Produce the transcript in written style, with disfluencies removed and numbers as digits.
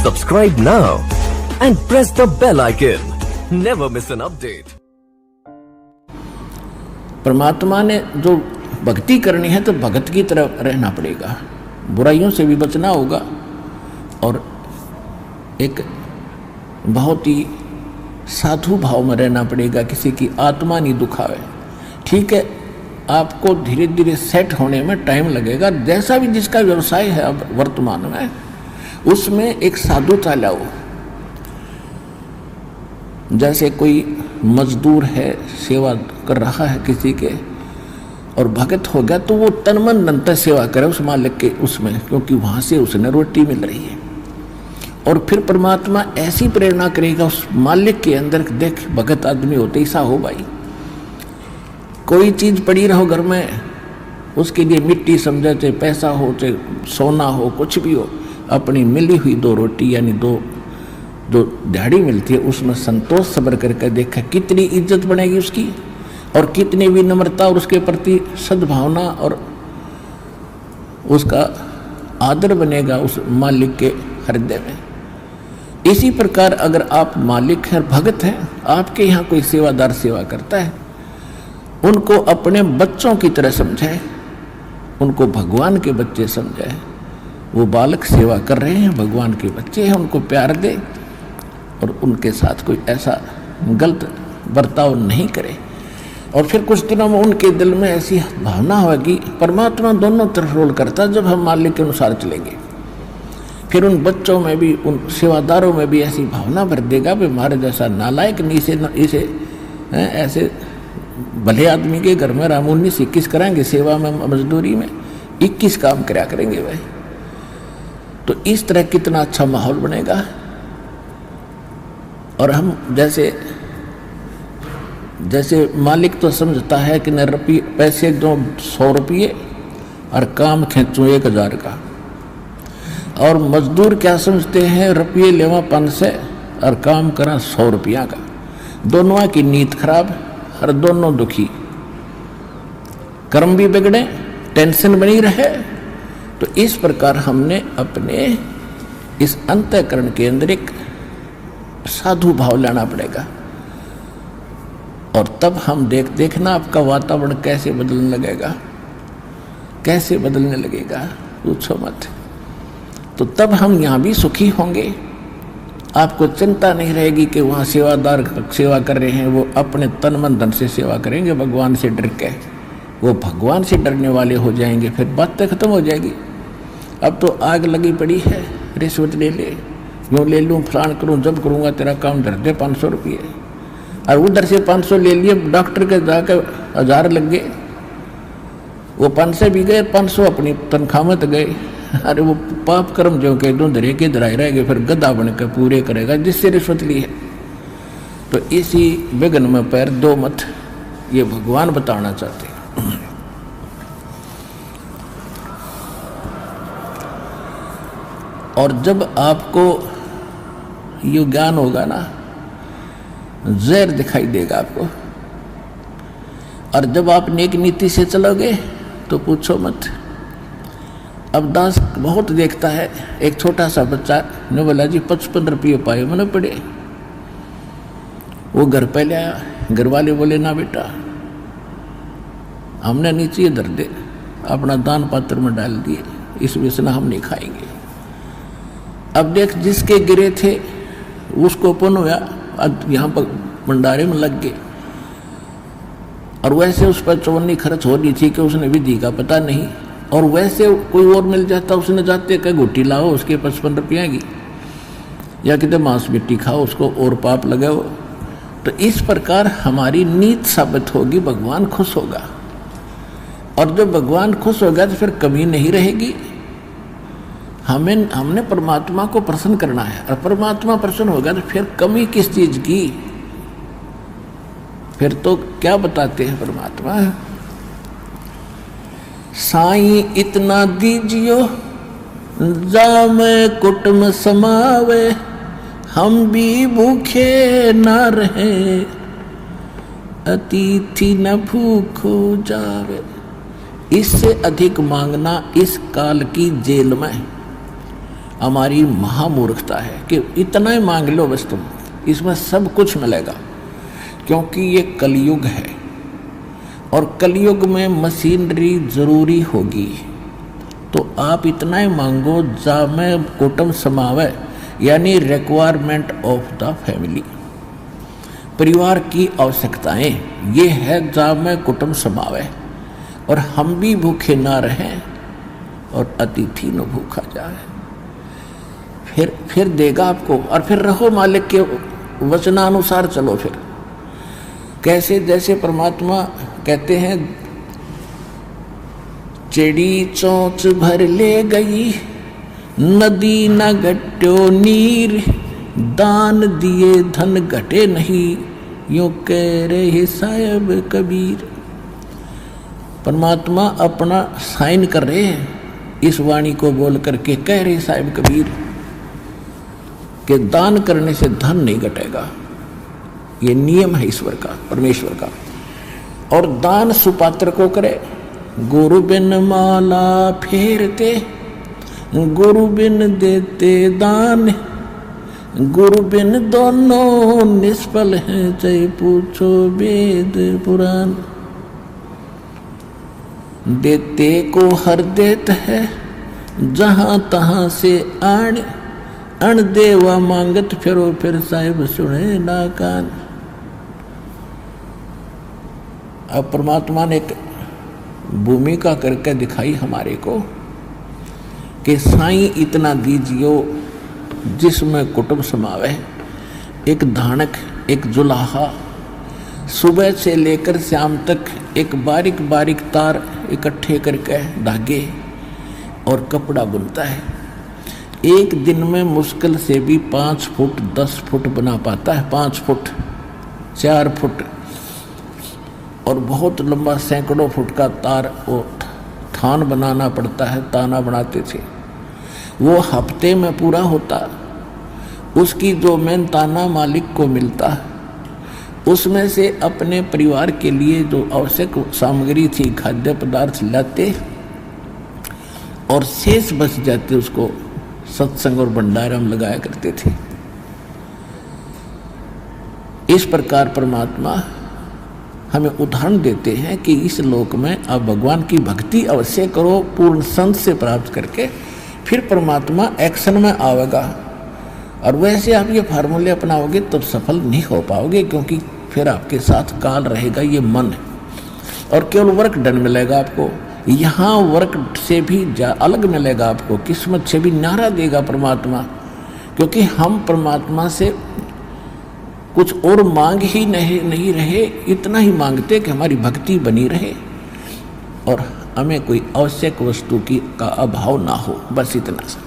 Subscribe now and press the bell icon. Never miss an update. परमात्मा ने जो भक्ति करनी है तो भगत की तरह रहना पड़ेगा, बुराइयों से भी बचना होगा और एक बहुत ही साधु भाव में रहना पड़ेगा, किसी की आत्मा नहीं दुखावे। ठीक है, आपको धीरे धीरे सेट होने में टाइम लगेगा। जैसा भी जिसका व्यवसाय है अब वर्तमान में, उसमें एक साधुता लाओ। जैसे कोई मजदूर है, सेवा कर रहा है किसी के और भगत हो गया, तो वो तन मन धन से सेवा करे उस मालिक के उसमें, क्योंकि वहाँ से उसने रोटी मिल रही है। और फिर परमात्मा ऐसी प्रेरणा करेगा उस मालिक के अंदर, देख भगत आदमी होते ऐसा हो भाई। कोई चीज़ पड़ी रहो घर में, उसके लिए मिट्टी समझे, चाहे पैसा हो चाहे सोना हो, कुछ भी हो, अपनी मिली हुई दो रोटी यानी दो जो दिहाड़ी मिलती है उसमें संतोष सब्र करके देखा कितनी इज्जत बनेगी उसकी, और कितनी विनम्रता और उसके प्रति सद्भावना और उसका आदर बनेगा उस मालिक के हृदय में। इसी प्रकार अगर आप मालिक हैं, भगत हैं, आपके यहाँ कोई सेवादार सेवा करता है, उनको अपने बच्चों की तरह समझाए, उनको भगवान के बच्चे समझाए। वो बालक सेवा कर रहे हैं, भगवान के बच्चे हैं, उनको प्यार दे और उनके साथ कोई ऐसा गलत बर्ताव नहीं करे। और फिर कुछ दिनों में उनके दिल में ऐसी भावना होगी, परमात्मा दोनों तरफ रोल करता है, जब हम मालिक के अनुसार चलेंगे। फिर उन बच्चों में भी, उन सेवादारों में भी ऐसी भावना भर देगा भी हमारे जैसा नालायक नहीं, इसे ऐसे भले आदमी के घर में रामून 21 कराएंगे, सेवा में मजदूरी में 21 काम कराया करेंगे भाई। तो इस तरह कितना अच्छा माहौल बनेगा। और हम जैसे मालिक तो समझता है कि न पैसे दो 100 रुपये और काम खींचूँ 1000 का, और मजदूर क्या समझते हैं, रुपये लेवा 500 और काम करा 100 रुपया का। दोनों की नीयत खराब और दोनों दुखी, कर्म भी बिगड़े, टेंशन बनी रहे। तो इस प्रकार हमने अपने इस अंतःकरण के अंदर एक साधु भाव लाना पड़ेगा, और तब हम देखना आपका वातावरण कैसे बदलने लगेगा, कैसे बदलने लगेगा, पूछो मत। तो तब हम यहाँ भी सुखी होंगे, आपको चिंता नहीं रहेगी कि वहाँ सेवादार सेवा कर रहे हैं, वो अपने तन मन धन से सेवा करेंगे, भगवान से डर के। वो भगवान से डरने वाले हो जाएंगे, फिर बातें खत्म हो जाएगी। अब तो आग लगी पड़ी है, रिश्वत ले ले, यूँ ले लूँ, फलान करूँ, जब करूँगा तेरा काम धर दे 500 रुपये, और उधर से 500 ले लिए, डॉक्टर के जाकर 1000 लग गए, वो 500 भी गए, 500 अपनी तनख्वाह में तो गए। अरे वो पाप कर्म जो कह दूँ धरे के धराए रहेंगे, फिर गधा बन कर पूरे करेगा जिससे रिश्वत ली है। तो इसी विघ्न में पैर दो मत, ये भगवान बताना चाहते हैं। और जब आपको ये ज्ञान होगा ना, जहर दिखाई देगा आपको, और जब आप नेक नीति से चलोगे तो पूछो मत। अब दास बहुत देखता है, एक छोटा सा बच्चा ने बोला जी 55 रुपये पाए मैंने पड़े। वो घर पे ले आया, घर वाले बोले ना बेटा हमने नीचे धर दे, अपना दान पात्र में डाल दिए, इस वजह हम नहीं खाएंगे। अब देख जिसके गिरे थे उसको पुण्य हुआ, अब यहाँ पर भंडारे में लग गए। और वैसे उस पर चौवन्नी खर्च हो रही थी कि उसने विधि का पता नहीं, और वैसे कोई और मिल जाता, उसने जाते कहीं घुट्टी लाओ उसके 55 रुपये की, या कितने मांस मिट्टी खाओ उसको और पाप लगाओ। तो इस प्रकार हमारी नीत साबित होगी, भगवान खुश होगा, और जब भगवान खुश होगा तो फिर कमी नहीं रहेगी। हमने परमात्मा को प्रसन्न करना है, और परमात्मा प्रसन्न होगा तो फिर कमी किस चीज की, फिर तो क्या बताते हैं परमात्मा, साईं इतना दीजियो जामे कुटुम समावे, हम भी भूखे न रहे, अतिथि न भूखो जावे। इससे अधिक मांगना इस काल की जेल में, हमारी महामूर्खता है कि इतना ही मांग लो बस तुम, इसमें सब कुछ मिलेगा। क्योंकि ये कलयुग है और कलयुग में मशीनरी जरूरी होगी। तो आप इतना ही मांगो जामे कुटुंब समावे, यानी रिक्वायरमेंट ऑफ द फैमिली, परिवार की आवश्यकताएं, ये है जामे कुटुंब समावे। और हम भी भूखे ना रहें और अतिथि न भूखा जाए। फिर देगा आपको। और फिर रहो मालिक के वचनानुसार चलो। फिर कैसे? जैसे परमात्मा कहते हैं, चिड़ी चोंच भर ले गई, नदी न घट्यो नीर, दान दिए धन घटे नहीं, यूं कह रहे साहिब कबीर। परमात्मा अपना साइन कर रहे हैं, इस वाणी को बोल करके कह रहे साहिब कबीर कि दान करने से धन नहीं घटेगा। ये नियम है ईश्वर का, परमेश्वर का। और दान सुपात्र को करे। गुरु बिन माला फेरते, गुरु बिन देते दान, गुरु बिन दोनों निष्फल हैं, चाहे पूछो वेद पुराण। देते को हर देत है, जहां तहां से आण, अण देवा मांगत फिरो, फिर साहिब सुने ना कान। अब परमात्मा ने एक भूमिका करके दिखाई हमारे को कि साईं इतना दीजियो जिसमें कुटुंब समावे। एक धानक, एक जुलाहा, सुबह से लेकर शाम तक एक बारीक बारीक तार इकट्ठे करके धागे और कपड़ा बुनता है। एक दिन में मुश्किल से भी 5 फुट 10 फुट बना पाता है, 5 फुट 4 फुट, और बहुत लंबा सैकड़ों फुट का तार वो थान बनाना पड़ता है। ताना बनाते थे, वो हफ्ते में पूरा होता। उसकी जो मेहनताना मालिक को मिलता, उसमें से अपने परिवार के लिए जो आवश्यक सामग्री थी, खाद्य पदार्थ लाते और शेष बच जाते, उसको सत्संग और भंडारा में लगाया करते थे। इस प्रकार परमात्मा हमें उदाहरण देते हैं कि इस लोक में आप भगवान की भक्ति अवश्य करो, पूर्ण संत से प्राप्त करके, फिर परमात्मा एक्शन में आवेगा। और वैसे आप ये फार्मूले अपनाओगे तब सफल नहीं हो पाओगे, क्योंकि फिर आपके साथ काल रहेगा, ये मन है। और केवल वर्क डन मिलेगा आपको, यहाँ वर्क से भी अलग मिलेगा आपको, किस्मत से भी न्यारा देगा परमात्मा। क्योंकि हम परमात्मा से कुछ और मांग ही नहीं रहे, इतना ही मांगते कि हमारी भक्ति बनी रहे और हमें कोई आवश्यक वस्तु का अभाव ना हो, बस इतना सा।